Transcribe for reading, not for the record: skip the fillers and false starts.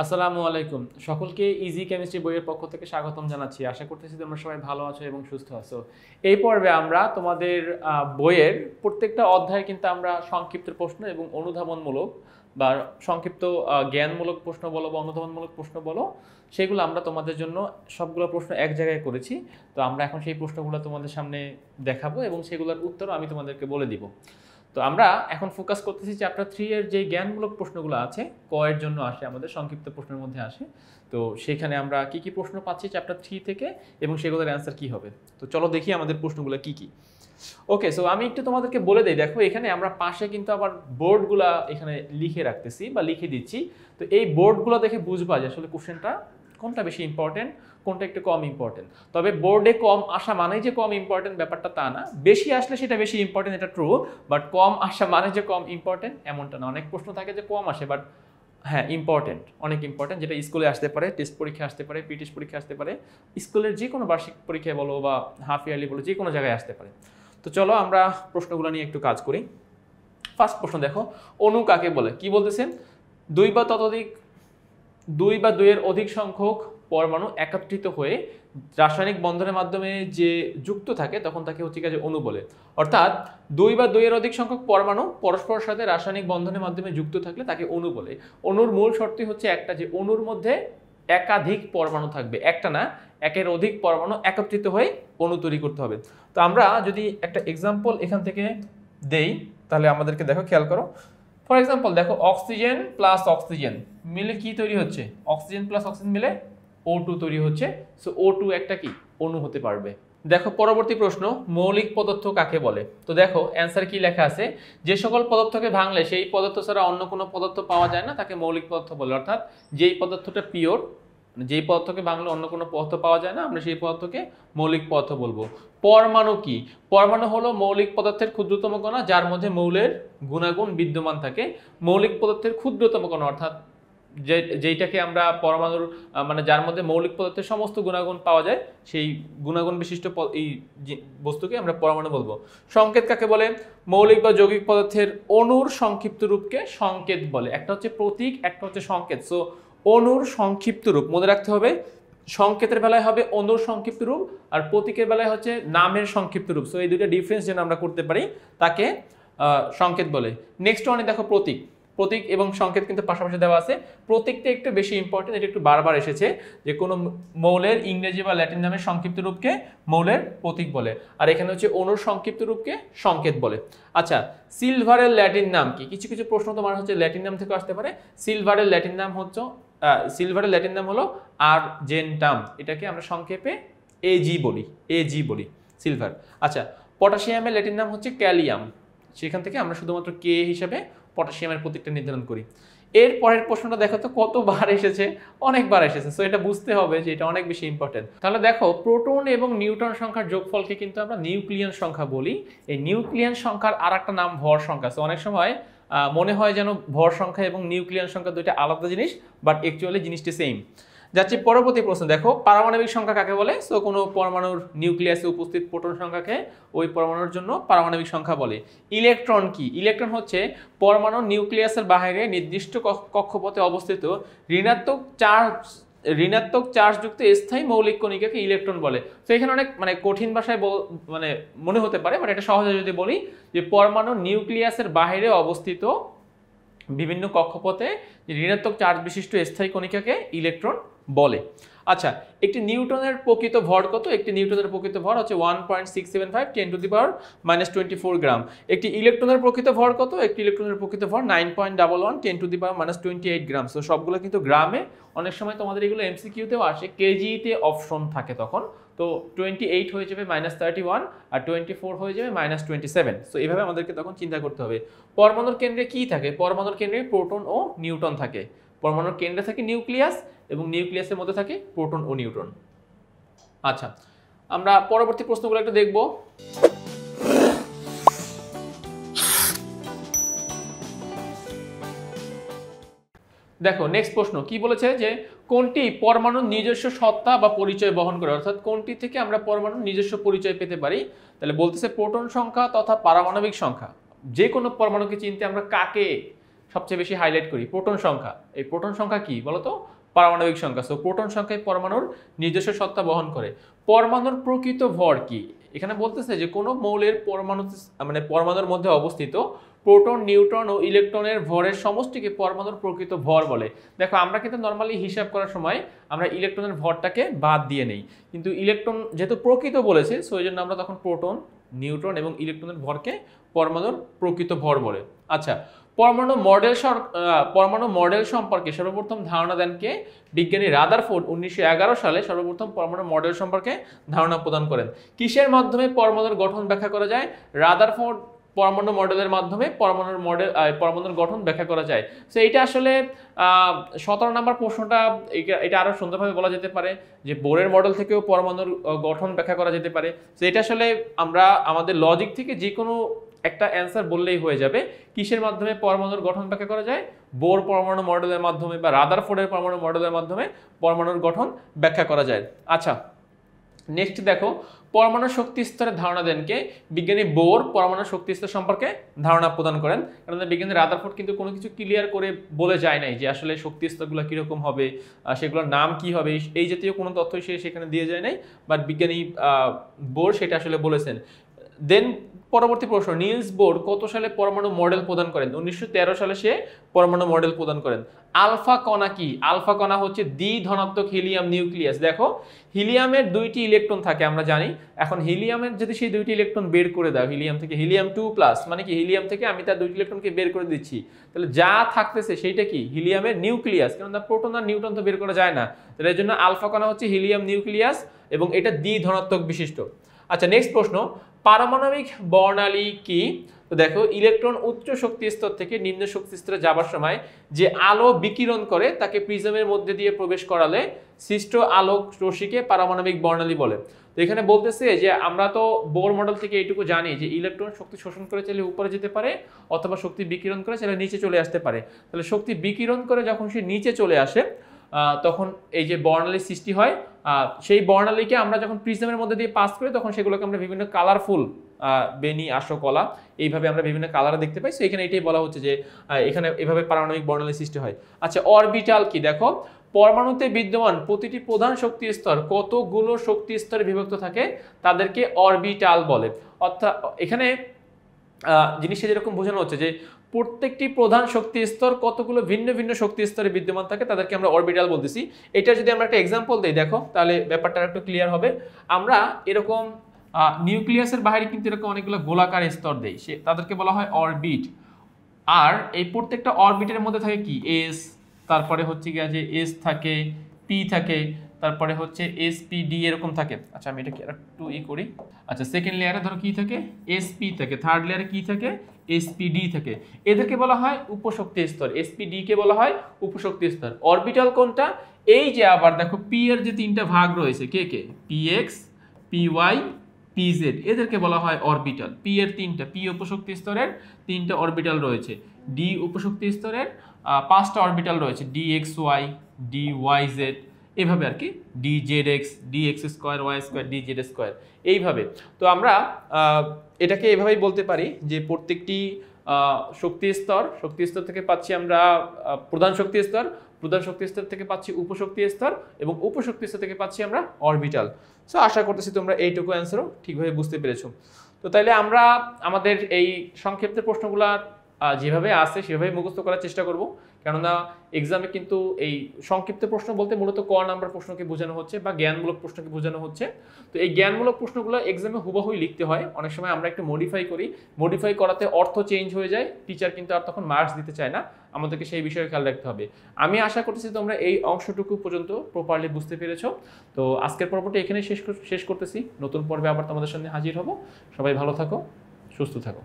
আসসালামু আলাইকুম। সকলকে ইজি কেমিস্ট্রি বইয়ের পক্ষ থেকে স্বাগতম জানাচ্ছি। আশা করতেছি তোমরা সবাই ভালো আছো এবং সুস্থ আছো। এই পর্বে আমরা তোমাদের বইয়ের প্রত্যেকটা অধ্যায়ে কিন্তু আমরা সংক্ষিপ্ত প্রশ্ন এবং অনুধাবনমূলক বা সংক্ষিপ্ত জ্ঞানমূলক প্রশ্ন বলো বা অনুধাবনমূলক প্রশ্ন বলো, সেগুলো আমরা তোমাদের জন্য সবগুলো প্রশ্ন এক জায়গায় করেছি। তো আমরা এখন সেই প্রশ্নগুলো তোমাদের সামনে দেখাবো এবং সেগুলোর উত্তরও আমি তোমাদেরকে বলে দিব। তো আমরা এখন ফোকাস করতেছি চ্যাপ্টার 3 এর যে জ্ঞানমূলক প্রশ্নগুলো আছে, ক এর জন্য আসে, আমাদের সংক্ষিপ্ত প্রশ্নের মধ্যে আসে। তো সেখানে আমরা কি কি প্রশ্ন পাচ্ছি চ্যাপ্টার 3 থেকে এবং সেগুলোর অ্যান্সার কি হবে। তো চলো দেখি আমাদের প্রশ্নগুলো কি কি। ওকে, সো আমি একটু তোমাদেরকে বলে দেই। দেখো এখানে আমরা পাশে কিন্তু আবার বোর্ডগুলা এখানে লিখে রাখতেছি বা লিখে দিচ্ছি। তো এই বোর্ডগুলো দেখে বুঝবা যে আসলে কোশ্চেনটা কোনটা বেশি ইম্পর্টেন্ট, কোনটা একটু কম ইম্পর্টেন্ট। তবে বোর্ডে কম আসা মানেই যে কম ইম্পর্টেন্ট ব্যাপারটা তা না। বেশি আসলে সেটা বেশি ইম্পর্টেন্ট, এটা ট্রু। বাট কম আসা মানে যে কম ইম্পর্টেন্ট এমনটা না। অনেক প্রশ্ন থাকে যে কম আসে, বাট হ্যাঁ ইম্পর্টেন্ট, অনেক ইম্পর্টেন্ট, যেটা স্কুলে আসতে পারে, টেস্ট পরীক্ষা আসতে পারে, পিটিএস পরীক্ষা আসতে পারে, স্কুলের যে কোনো বার্ষিক পরীক্ষায় বলো বা হাফ ইয়ারলি বলো, যে কোনো জায়গায় আসতে পারে। তো চলো আমরা প্রশ্নগুলো নিয়ে একটু কাজ করি। ফার্স্ট প্রশ্ন দেখো, অণু কাকে বলে? কি বলতেছেন? দুই বা দুইয়ের অধিক সংখ্যক পরমাণু একত্রিত হয়ে রাসায়নিক বন্ধনের মাধ্যমে যে যুক্ত থাকে তখন তাকে হচ্ছে কি অণু বলে। অর্থাৎ দুই বা দুইয়ের অধিক সংখ্যক পরমাণু পরস্পরের সাথে রাসায়নিক বন্ধনের মাধ্যমে যুক্ত থাকলে তাকে অণু বলে। অণুর মূল শর্তই হচ্ছে একটা, যে অণুর মধ্যে একাধিক পরমাণু থাকবে, একটা না, একের অধিক পরমাণু একত্রিত হয়ে অণু তৈরি করতে হবে। তো আমরা যদি একটা এক্সাম্পল এখান থেকে দেই তাহলে আমাদেরকে দেখো, খেয়াল করো। ফর এক্সাম্পল দেখো, অক্সিজেন প্লাস অক্সিজেন মিলে কি তৈরি হচ্ছে? অক্সিজেন প্লাস অক্সিজেন মিলে O2 তৈরি হচ্ছে। সো O2 একটা কি অণু হতে পারবে। দেখো পরবর্তী প্রশ্ন, মৌলিক পদার্থ কাকে বলে? তো দেখো অ্যান্সার কি লেখা আছে, যে সকল পদার্থকে ভাঙলে সেই পদার্থ ছাড়া অন্য কোনো পদার্থ পাওয়া যায় না তাকে মৌলিক পদার্থ বলে। অর্থাৎ যেই পদার্থটা পিওর, যেই পদার্থকে ভাঙলে অন্য কোনো পদার্থ পাওয়া যায় না, আমরা সেই পদার্থকে মৌলিক পদার্থ বলবো। পরমাণু কি? পরমাণু হলো মৌলিক পদার্থের ক্ষুদ্রতম কণা যার মধ্যে মৌলের গুণাগুণ বিদ্যমান থাকে। মৌলিক পদার্থের ক্ষুদ্রতম কণা অর্থাৎ যেইটাকে আমরা পরমাণুর মানে যার মধ্যে মৌলিক পদার্থের সমস্ত গুণাগুণ পাওয়া যায়, সেই গুণাগুণ বিশিষ্ট এই বস্তুকে আমরা পরমাণু বলবো। সংকেত কাকে বলে? মৌলিক বা যৌগিক পদার্থের অণুর সংক্ষিপ্ত রূপকে সংকেত বলে। একটা হচ্ছে প্রতীক, একটা হচ্ছে সংকেত। সো অণুর সংক্ষিপ্ত রূপ মনে রাখতে হবে। সংকেতের বেলায় হবে অণুর সংক্ষিপ্ত রূপ, আর প্রতীকের বেলায় হচ্ছে নামের সংক্ষিপ্ত রূপ। সো এই দুটো ডিফারেন্স যেন আমরা করতে পারি, তাকে সংকেত বলে। নেক্সট ওয়ানে দেখো প্রতীক। প্রতীক এবং সংকেত কিন্তু পাশাপাশি দেওয়া আছে। প্রতীকটা একটু বেশি ইম্পর্টেন্ট, এটা একটু বারবার এসেছে, যে কোনো মৌলের ইংরেজি বা ল্যাটিন নামের সংক্ষিপ্ত রূপকে মৌলের প্রতীক বলে, আর এখানে হচ্ছে অণুর সংক্ষিপ্ত রূপকে সংকেত বলে। আচ্ছা, সিলভারের ল্যাটিন নাম কি? কিছু কিছু প্রশ্ন তোমার হচ্ছে ল্যাটিন নাম থেকে আসতে পারে। সিলভারের ল্যাটিন নাম হলো আর্জেন্টাম। এটাকে আমরা সংক্ষেপে এজি বলি সিলভার। আচ্ছা, পটাশিয়ামের ল্যাটিন নাম হচ্ছে ক্যালিয়াম। সেখান থেকে আমরা শুধুমাত্র কে হিসাবে পটাশিয়ামের প্রতীকটা নির্ধারণ করি। এর পরের প্রশ্নটা দেখো তো কতবার এসেছে, অনেকবার এসেছে। সো এটা বুঝতে হবে যে এটা অনেক বেশি ইম্পর্টেন্ট। তাহলে দেখো, প্রোটন এবং নিউট্রন সংখ্যার যোগফলকে কিন্তু আমরা নিউক্লিয়ান সংখ্যা বলি। এই নিউক্লিয়ান সংখ্যার আর একটা নাম ভর সংখ্যা। সো অনেক সময় মনে হয় যেন ভর সংখ্যা এবং নিউক্লিয়ান সংখ্যা দুইটা আলাদা জিনিস, বাট অ্যাকচুয়ালি জিনিসটি সেম। যাচ্ছি পরবর্তী প্রশ্ন। দেখো, পারমাণবিক সংখ্যা কাকে বলে? সো কোনো পরমাণুর নিউক্লিয়াসে উপস্থিত প্রোটন সংখ্যাকে ওই পরমাণুর জন্য পারমাণবিক সংখ্যা বলে। ইলেকট্রন কি? ইলেকট্রন হচ্ছে পরমাণুর নিউক্লিয়াসের বাইরে নির্দিষ্ট কক্ষপথে অবস্থিত ঋণাত্মক চার্জযুক্ত স্থায়ী মৌলিক কণিকাকে ইলেকট্রন বলে। তো এখানে অনেক কঠিন ভাষায় মানে মনে হতে পারে, বাট এটা সহজে যদি বলি, যে পরমাণুর নিউক্লিয়াসের বাইরে অবস্থিত বিভিন্ন কক্ষপথে ঋণাত্মক চার্জ বিশিষ্ট স্থায়ী কণিকাকে ইলেকট্রন বলে। আচ্ছা, একটি নিউটনের প্রকৃত ভর কত? একটি নিউটনের প্রকৃত ভর হচ্ছে 1.675 10⁻⁻24 গ্রাম। একটি ইলেকট্রনের প্রকৃত ভর কত? একটি ইলেকট্রনের প্রকৃত ভর 9.11 10⁻⁻28 গ্রাম। সো সবগুলো কিন্তু গ্রামে। অনেক সময় তোমাদের এগুলো এমসিকিউতেও আসে, কেজিতে অপশন থাকে তখন। তো 28 হয়ে যাবে -31, আর 24 হয়ে যাবে -27। সো এইভাবে আমাদেরকে তখন চিন্তা করতে হবে। পরমাণুর কেন্দ্রে কি থাকে? পরমাণুর কেন্দ্রে প্রোটন ও নিউট্রন থাকে। পরমাণুর কেন্দ্রে থাকে নিউক্লিয়াস এবং নিউক্লিয়াসের মধ্যে থাকে প্রোটন ও নিউট্রন। আচ্ছা, আমরা পরবর্তী প্রশ্নগুলো একটু দেখব। দেখো নেক্সট প্রশ্ন কি বলেছে, যে কোনটি পরমাণুর নিজস্ব সত্তা বা পরিচয় বহন করে? অর্থাৎ কোনটি থেকে আমরা পরমাণুর নিজস্ব পরিচয় পেতে পারি? তাহলে বলতেছে প্রোটন সংখ্যা তথা পারমাণবিক সংখ্যা। যে কোনো পরমাণুকে চিনতে আমরা কাকে সবচেয়ে বেশি হাইলাইট করি, প্রোটন সংখ্যা। এই প্রোটন সংখ্যা কি বলতো? পারমাণবিক সংখ্যা। সো প্রোটন সংখ্যায় পরমাণুর নিজস্ব সত্তা বহন করে। পরমাণুর প্রকৃত ভর কি? এখানে বলতেছে যে কোনো মৌলের পরমাণুর মধ্যে অবস্থিত প্রোটন, নিউট্রন ও ইলেকট্রনের ভরের সমষ্টিকে পরমাণুর প্রকৃত ভর বলে। দেখো আমরা কিন্তু নর্মালি হিসাব করার সময় আমরা ইলেকট্রনের ভরটাকে বাদ দিয়ে নেই, কিন্তু ইলেকট্রন যেহেতু প্রকৃত বলেছে, সো এই জন্য আমরা তখন প্রোটন, নিউট্রন এবং ইলেকট্রনের ভরকে পরমাণুর প্রকৃত ভর বলে। আচ্ছা, পরমাণু মডেল সম্পর্কে সর্বপ্রথম ধারণা দেন কে? বিজ্ঞানী রাদারফোর্ড 1911 সালে সর্বপ্রথম পরমাণু মডেল সম্পর্কে ধারণা প্রদান করেন। কিসের মাধ্যমে পরমাণুর গঠন ব্যাখ্যা করা যায়? রাদারফোর্ড পরমাণু মডেলের মাধ্যমে পরমাণুর গঠন ব্যাখ্যা করা যায়। সো এটা আসলে 17 নম্বর প্রশ্নটা, এটা আরো সুন্দরভাবে বলা যেতে পারে যে বোরের মডেল থেকেও পরমাণুর গঠন ব্যাখ্যা করা যেতে পারে। সো এটা আসলে আমরা আমাদের লজিক থেকে যে কোনো একটা অ্যান্সার বললেই হয়ে যাবে। কিসের মাধ্যমে পরমাণুর গঠন ব্যাখ্যা করা যায়? বোর পরমাণু মডেলের মাধ্যমে বা রাদারফোর্ডের পরমাণু মডেলের মাধ্যমে পরমাণুর গঠন ব্যাখ্যা করা যায়। আচ্ছা, নেক্সট দেখো, পরমাণু শক্তি স্তরের ধারণা দেন কে? বিজ্ঞানী বোর পরমাণু শক্তি স্তর সম্পর্কে ধারণা প্রদান করেন। কারণ বিজ্ঞানী রাদারফোর্ড কিন্তু কোনো কিছু ক্লিয়ার করে বলে যায় নাই যে আসলে শক্তি স্তরগুলো কিরকম হবে, সেগুলোর নাম কি হবে, এই জাতীয় কোনো তথ্যই সে সেখানে দিয়ে যায় নাই, বাট বিজ্ঞানী বোর সেটা আসলে বলেছেন। দেন পরবর্তী প্রশ্ন, নিলস বোর কত সালে পরমাণু মডেল প্রদান করেন? 1913 সালে সে পরমাণু মডেল প্রদান করেন। আলফা কণা কি? আলফা কণা হচ্ছে দ্বিধনাত্মক হিলিয়াম নিউক্লিয়াস। দেখো হিলিয়ামের 2টি ইলেকট্রন থাকে আমরা জানি। এখন হিলিয়ামের যদি সেই 2টি ইলেকট্রন বের করে দাও হিলিয়াম থেকে, হিলিয়াম 2+, মানে কি হিলিয়াম থেকে আমি তার 2টি ইলেকট্রনকে বের করে দিচ্ছি, তাহলে যা থাকতেছে সেইটা কি? হিলিয়ামের নিউক্লিয়াস। কারণ তার প্রোটন আর নিউট্রন তো বের করা যায় না, তাহলে এর জন্য আলফা কণা হচ্ছে হিলিয়াম নিউক্লিয়াস এবং এটা দ্বিধনাত্মক বিশিষ্ট। আচ্ছা, নেক্সট প্রশ্ন, পারমাণবিক বর্ণালী কি? তো দেখো ইলেকট্রন উচ্চ শক্তি স্তর থেকে নিম্ন শক্তি স্তরে যাবার সময় যে আলো বিকিরণ করে তাকে প্রিজমের মধ্যে দিয়ে প্রবেশ করালে সৃষ্ট আলোক রশ্মিকে পারমাণবিক বর্ণালী বলে। তো এখানে বলতেছে যে আমরা তো বোর মডেল থেকে এইটুকু জানি যে ইলেকট্রন শক্তি শোষণ করে চাইলে উপরে যেতে পারে অথবা শক্তি বিকিরণ করে চাইলে নিচে চলে আসতে পারে। তাহলে শক্তি বিকিরণ করে যখন সে নিচে চলে আসে তখন এই যে বর্ণালীর সৃষ্টি হয়, সেই বর্ণালীকে আমরা যখন প্রিজমের মধ্যে দিয়ে পাস করি তখন সেগুলোকে আমরা বিভিন্ন কালারফুল বেনি, আশো, কলা এইভাবে আমরা বিভিন্ন কালার দেখতে পাই। সো এখানে এটাই বলা হচ্ছে যে এখানে এভাবে পারমাণবিক বর্ণালী সৃষ্টি হয়। আচ্ছা, অরবিটাল কি? দেখো পরমাণুতে বিদ্যমান প্রতিটি প্রধান শক্তি স্তর কতগুলো শক্তি স্তরে বিভক্ত থাকে তাদেরকে অরবিটাল বলে। অর্থাৎ এখানে জিনিসটা যেরকম বোঝানো হচ্ছে যে প্রত্যেকটি প্রধান শক্তি স্তর কতগুলো ভিন্ন ভিন্ন শক্তি স্তরে বিদ্যমান থাকে তাদেরকে আমরা অরবিটাল বলতেছি। এটা যদি আমরা একটা এক্সাম্পল দেই দেখো তাহলে ব্যাপারটা একটু ক্লিয়ার হবে। আমরা এরকম নিউক্লিয়াসের বাইরে কিন্তু এরকম অনেকগুলো গোলাকার স্তর দেই, তাদেরকে বলা হয় অরবিট। আর এই প্রত্যেকটা অরবিটের মধ্যে থাকে কি? এস, তারপরে হচ্ছে গিয়ে যে এস থাকে, পি থাকে, তারপরে হচ্ছে এসপিডি এরকম থাকে। আচ্ছা, আমি এটাকে একটু করি। আচ্ছা, সেকেন্ড লেয়ারে ধরো কি থাকে? এসপি থাকে। থার্ড লেয়ারে কি থাকে? এসপিডি থাকে। এদেরকে বলা হয় উপশক্তি স্তর। এসপিডি কে বলা হয় উপশক্তি স্তর। অরবিটাল কোনটা? এই যে আবার দেখো পি এর যে 3টা ভাগ রয়েছে, কে কে? পিএক্স, পিওয়াই, পিজেড, এদেরকে বলা হয় অরবিটাল। পি এর 3টা, পি উপশক্তি স্তরের 3টা অরবিটাল রয়েছে। ডি উপশক্তি স্তরের 5টা অরবিটাল রয়েছে, ডিএক্সওয়াই, ডিওয়াইজেড, এভাবে আর কি, dzx, dx square, y square, dz square, এইভাবে। তো আমরা এটাকে এভাবেই বলতে পারি যে প্রত্যেকটি শক্তি স্তর থেকে পাচ্ছি আমরা প্রধান শক্তি স্তর, প্রধান শক্তি স্তর থেকে পাচ্ছি উপশক্তি স্তর এবং উপশক্তি স্তর থেকে পাচ্ছি আমরা অরবিটাল। সো আশা করতেছি তোমরা এইটুকু অ্যান্সারও ঠিকভাবে বুঝতে পেরেছো। তো তাইলে আমরা আমাদের এই সংক্ষিপ্ত প্রশ্নগুলো যেভাবে আসে সেভাবে মুখস্থ করার চেষ্টা করব, কেননা এক্সামে কিন্তু এই সংক্ষিপ্ত প্রশ্ন বলতে মূলত ক নাম্বার প্রশ্নকে বোঝানো হচ্ছে বা জ্ঞানমূলক প্রশ্নকে বোঝানো হচ্ছে। তো এই জ্ঞানমূলক প্রশ্নগুলো এক্সামে হুবহুই লিখতে হয়, অনেক সময় আমরা একটু মডিফাই করাতে অর্থ চেঞ্জ হয়ে যায়, টিচার কিন্তু আর তখন মার্কস দিতে চায় না, আমাদেরকে সেই বিষয়ে খেয়াল রাখতে হবে। আমি আশা করতেছি তোমরা এই অংশটুকু পর্যন্ত প্রপারলি বুঝতে পেরেছো। তো আজকের পর্বটি এখানে শেষ করতেছি, নতুন পর্বে আবার তোমাদের সামনে হাজির হব। সবাই ভালো থাকো, সুস্থ থাকো।